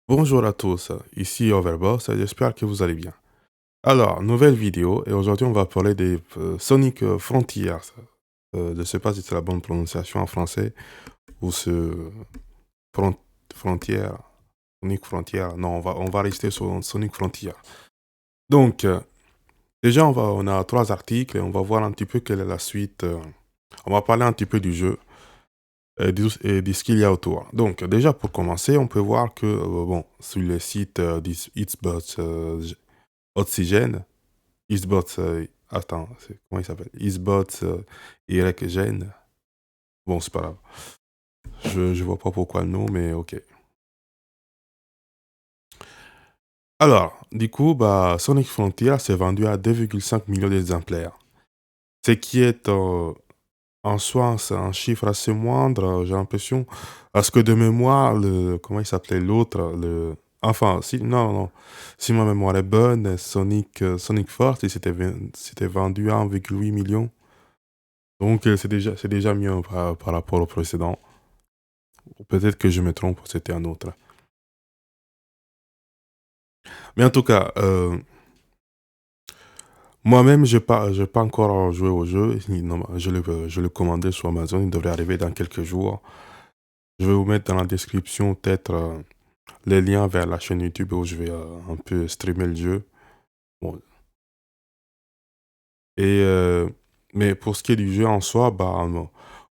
Bonjour à tous, ici Overboss et j'espère que vous allez bien. Alors, nouvelle vidéo et aujourd'hui on va parler des Sonic Frontiers. Je ne sais pas si c'est la bonne prononciation en français ou ce Fron- Frontier, Sonic Frontier. Non, on va rester sur Sonic Frontier. Donc, déjà on a trois articles et on va voir un petit peu quelle est la suite. On va parler un petit peu du jeu et de ce qu'il y a autour. Donc, déjà pour commencer, on peut voir que, bon, sur le site d'Xbox Oxygène, Xbox, attends, comment il s'appelle? Xbox YGen. Bon, c'est pas grave. Je vois pas pourquoi le nom, mais ok. Alors, du coup, bah, Sonic Frontier s'est vendu à 2,5 millions d'exemplaires. Ce qui est en soi, c'est un chiffre assez moindre, j'ai l'impression. Parce que de mémoire, comment il s'appelait l'autre? Enfin, si, non, non. Si ma mémoire est bonne, Sonic Force, s'était vendu à 1,8 million. Donc, c'est déjà mieux par rapport au précédent. Peut-être que je me trompe, c'était un autre. Mais en tout cas, moi-même, je pas encore joué au jeu. Non, je l'ai commandé sur Amazon. Il devrait arriver dans quelques jours. Je vais vous mettre dans la description peut-être les liens vers la chaîne YouTube où je vais un peu streamer le jeu. Bon. Et, mais pour ce qui est du jeu en soi, bah,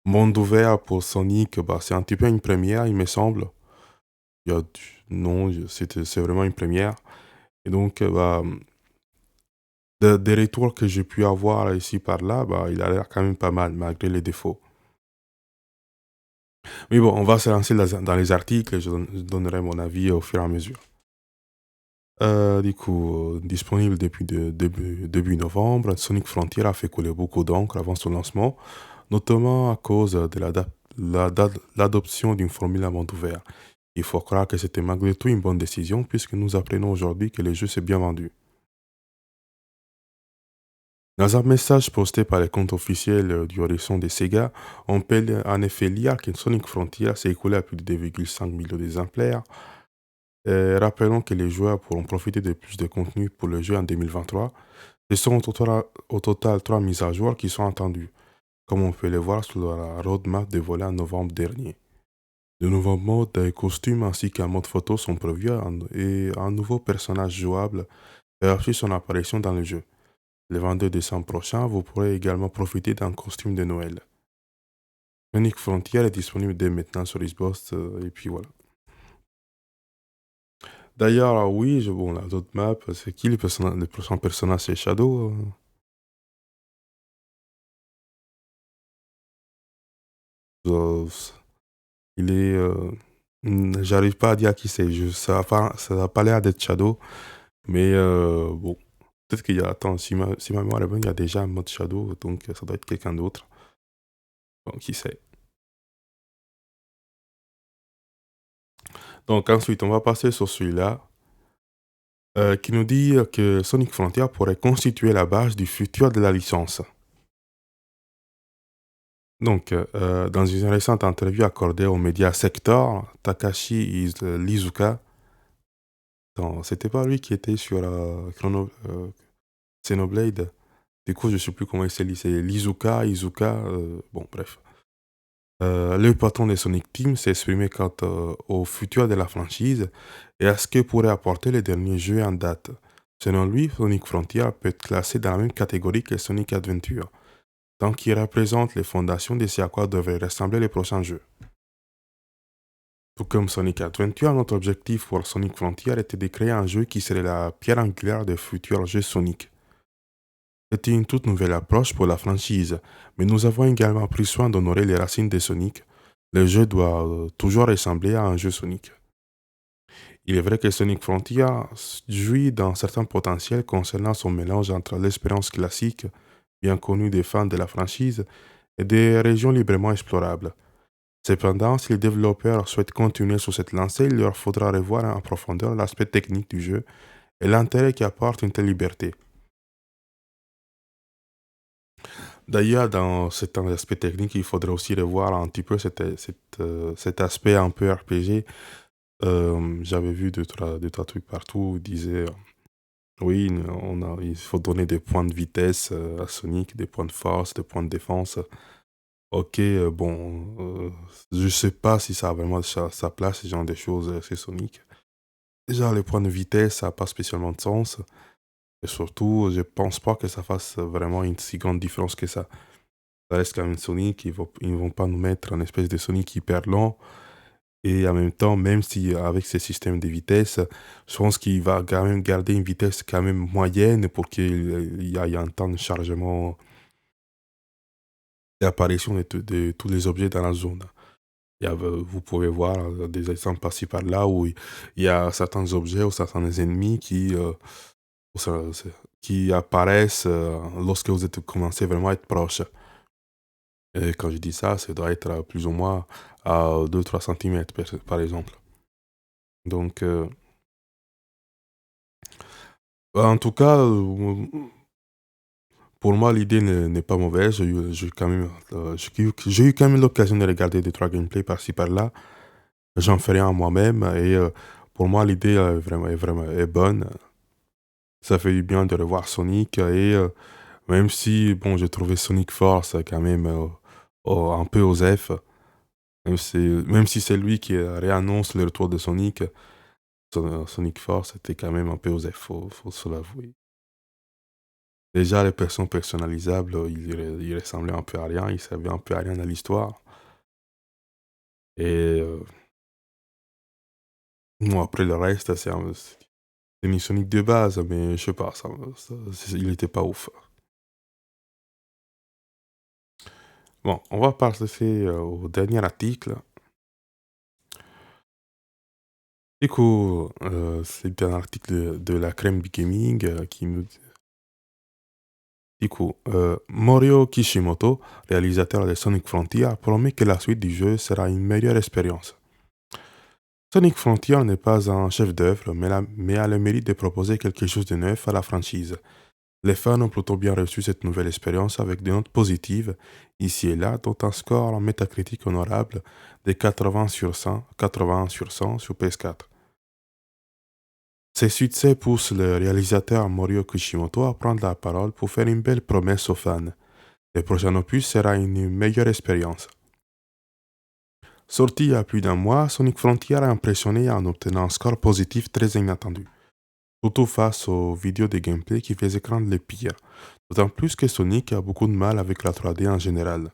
monde ouvert pour Sonic, bah, c'est un petit peu une première, il me semble. Non, c'est vraiment une première. Et donc, bah, des retours que j'ai pu avoir ici par là, bah, il a l'air quand même pas mal, malgré les défauts. Mais bon, on va se lancer dans les articles et je donnerai mon avis au fur et à mesure. Du coup, disponible depuis début novembre, Sonic Frontier a fait couler beaucoup d'encre avant son lancement, notamment à cause de l'adoption d'une formule à monde ouvert. Il faut croire que c'était malgré tout une bonne décision puisque nous apprenons aujourd'hui que le jeu s'est bien vendu. Dans un message posté par les comptes officiels du Horizon de Sega, on peut en effet lire que Sonic Frontier s'est écoulé à plus de 2,5 millions d'exemplaires. Rappelons que les joueurs pourront profiter de plus de contenu pour le jeu en 2023. Ce sont au total 3 mises à jour qui sont attendues, comme on peut le voir sur la roadmap dévoilée en novembre dernier. De nouveaux modes et costumes ainsi qu'un mode photo sont prévus et un nouveau personnage jouable a reçu son apparition dans le jeu. Le 22 décembre prochain, vous pourrez également profiter d'un costume de Noël. Sonic Frontier est disponible dès maintenant sur Xbox, et puis voilà. D'ailleurs, oui, bon, la roadmap, c'est qui le prochain personnage? C'est Shadow? Euh, il est. J'arrive pas à dire qui c'est. Ça a pas l'air d'être Shadow, mais bon. Peut-être qu'il y a. Attends, si ma mémoire est bonne, il y a déjà un mode Shadow, donc ça doit être quelqu'un d'autre. Bon, qui sait. Donc ensuite, on va passer sur celui-là. Qui nous dit que Sonic Frontier pourrait constituer la base du futur de la licence. Donc, dans une récente interview accordée au média Sector, Lizuka, non, c'était pas lui qui était sur Xenoblade. Du coup, je sais plus comment il s'est dit, c'est Izuka, bon, bref. Le patron de Sonic Team s'est exprimé quant au futur de la franchise et à ce que pourrait apporter les derniers jeux en date. Selon lui, Sonic Frontier peut être classé dans la même catégorie que Sonic Adventure, tant qu'il représente les fondations de ce à quoi devraient ressembler les prochains jeux. Tout comme Sonic Adventure, notre objectif pour Sonic Frontier était de créer un jeu qui serait la pierre angulaire des futurs jeux Sonic. C'était une toute nouvelle approche pour la franchise, mais nous avons également pris soin d'honorer les racines de Sonic. Le jeu doit toujours ressembler à un jeu Sonic. Il est vrai que Sonic Frontier jouit d'un certain potentiel concernant son mélange entre l'expérience classique, bien connue des fans de la franchise, et des régions librement explorables. Cependant, si les développeurs souhaitent continuer sur cette lancée, il leur faudra revoir en profondeur l'aspect technique du jeu et l'intérêt qu'apporte une telle liberté. D'ailleurs, dans cet aspect technique, il faudrait aussi revoir un petit peu cet aspect un peu RPG. J'avais vu deux trois trucs partout, ils disaient, oui, il faut donner des points de vitesse, à Sonic, des points de force, des points de défense. OK, bon, je sais pas si ça a vraiment sa place, ce genre de choses, chez Sonic. Déjà, les points de vitesse, ça a pas spécialement de sens et surtout, je pense pas que ça fasse vraiment une si grande différence que ça. Ça reste quand même Sonic, ils vont pas nous mettre un espèce de Sonic hyper lent et en même temps, même si avec ces systèmes de vitesse, je pense qu'il va quand même garder une vitesse quand même moyenne pour qu'il y ait un temps de chargement et apparition de tous les objets dans la zone. Vous pouvez voir des exemples par-ci par-là où il y a certains objets ou certains ennemis qui apparaissent lorsque vous êtes commencé vraiment à être proche. Et quand je dis ça, ça doit être plus ou moins à 2-3 centimètres par exemple. Donc, en tout cas, pour moi, l'idée n'est pas mauvaise. J'ai eu quand même l'occasion de regarder deux trois gameplays par-ci par-là. J'en fais rien moi-même et pour moi, l'idée est bonne. Ça fait du bien de revoir Sonic et même si, bon, j'ai trouvé Sonic Force quand même un peu osef, même si c'est lui qui réannonce le retour de Sonic, Sonic Force était quand même un peu osef, faut se l'avouer. Déjà, les personnes personnalisables, ils ressemblaient un peu à rien, ils servaient un peu à rien dans l'histoire. Et bon, après le reste, c'est une Sonic de base, mais je sais pas, il était pas ouf. Bon, on va passer au dernier article. Du coup, c'est un article de la Crème Gaming qui nous dit. Du coup, Morio Kishimoto, réalisateur de Sonic Frontier, promet que la suite du jeu sera une meilleure expérience. Sonic Frontier n'est pas un chef-d'œuvre, mais a le mérite de proposer quelque chose de neuf à la franchise. Les fans ont plutôt bien reçu cette nouvelle expérience avec des notes positives, ici et là, dont un score en métacritique honorable de 80 sur 100, 81 sur 100 sur PS4. Ces succès poussent le réalisateur Morio Kishimoto à prendre la parole pour faire une belle promesse aux fans. Le prochain opus sera une meilleure expérience. Sorti il y a plus d'un mois, Sonic Frontier a impressionné en obtenant un score positif très inattendu, surtout face aux vidéos de gameplay qui faisaient craindre le pire, d'autant plus que Sonic a beaucoup de mal avec la 3D en général.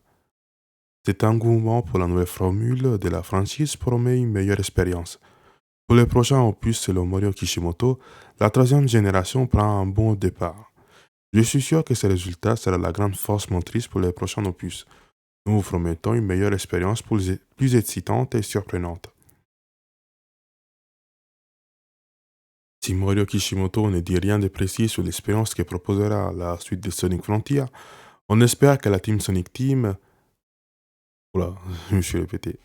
Cet engouement pour la nouvelle formule de la franchise promet une meilleure expérience. Pour le prochain opus selon Morio Kishimoto, la troisième génération prend un bon départ. Je suis sûr que ce résultat sera la grande force motrice pour les prochains opus. Nous vous promettons une meilleure expérience plus excitante et surprenante. Si Morio Kishimoto ne dit rien de précis sur l'expérience que proposera la suite de Sonic Frontier, on espère que la Team Sonic Team, oula, je me suis répété,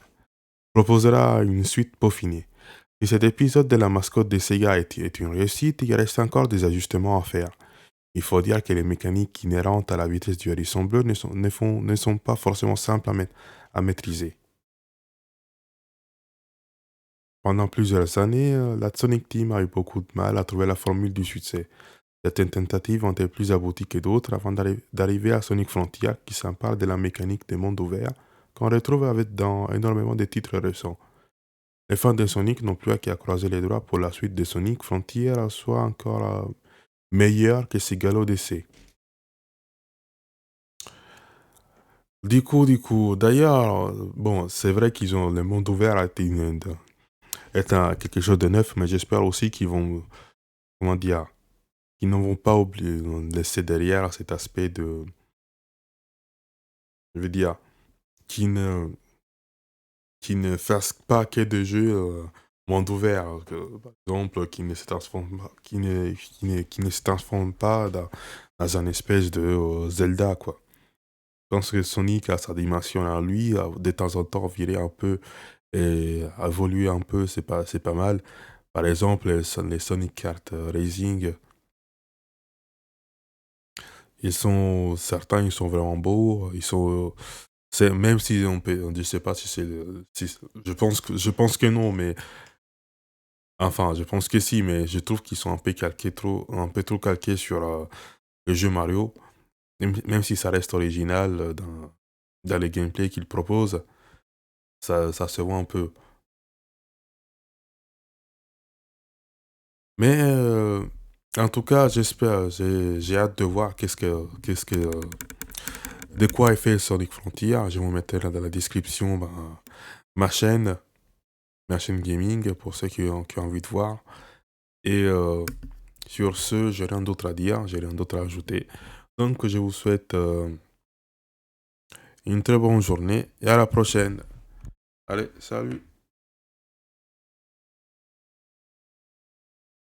proposera une suite peaufinée. Si cet épisode de la mascotte de Sega est une réussite, il reste encore des ajustements à faire. Il faut dire que les mécaniques inhérentes à la vitesse du hérisson bleu ne sont pas forcément simples à maîtriser. Pendant plusieurs années, la Sonic Team a eu beaucoup de mal à trouver la formule du succès. Certaines tentatives ont été plus abouties que d'autres avant d'arriver à Sonic Frontier qui s'empare de la mécanique des mondes ouverts qu'on retrouve dans énormément de titres récents. Les fans de Sonic n'ont plus qu'à croiser les doigts pour la suite de Sonic Frontier soit encore meilleure que ses galops d'essai. D'ailleurs, bon, c'est vrai qu'ils ont le monde ouvert a été quelque chose de neuf, mais j'espère aussi qu'ils vont, comment dire, qu'ils ne vont pas oublier, laisser derrière cet aspect je veux dire, qui ne, qui ne fassent pas que des jeux monde ouvert, par exemple, qui ne se transforment pas dans un espèce de Zelda, quoi. Je pense que Sonic a sa dimension à lui, de temps en temps virer un peu et évoluer un peu, c'est pas mal. Par exemple, les Sonic Kart Racing, certains, ils sont vraiment beaux, même si je sais pas si je pense que non, mais Enfin, je pense que si, mais je trouve qu'ils sont un peu trop calqués sur le jeu Mario, même si ça reste original dans les gameplays qu'ils proposent, ça se voit un peu. Mais en tout cas, j'espère, j'ai hâte de voir de quoi est fait Sonic Frontier. Je vous mettrai là dans la description ma chaîne, ma chaîne gaming pour ceux qui ont envie de voir. Et sur ce, j'ai rien d'autre à dire, j'ai rien d'autre à ajouter. Donc, je vous souhaite une très bonne journée et à la prochaine. Allez, salut!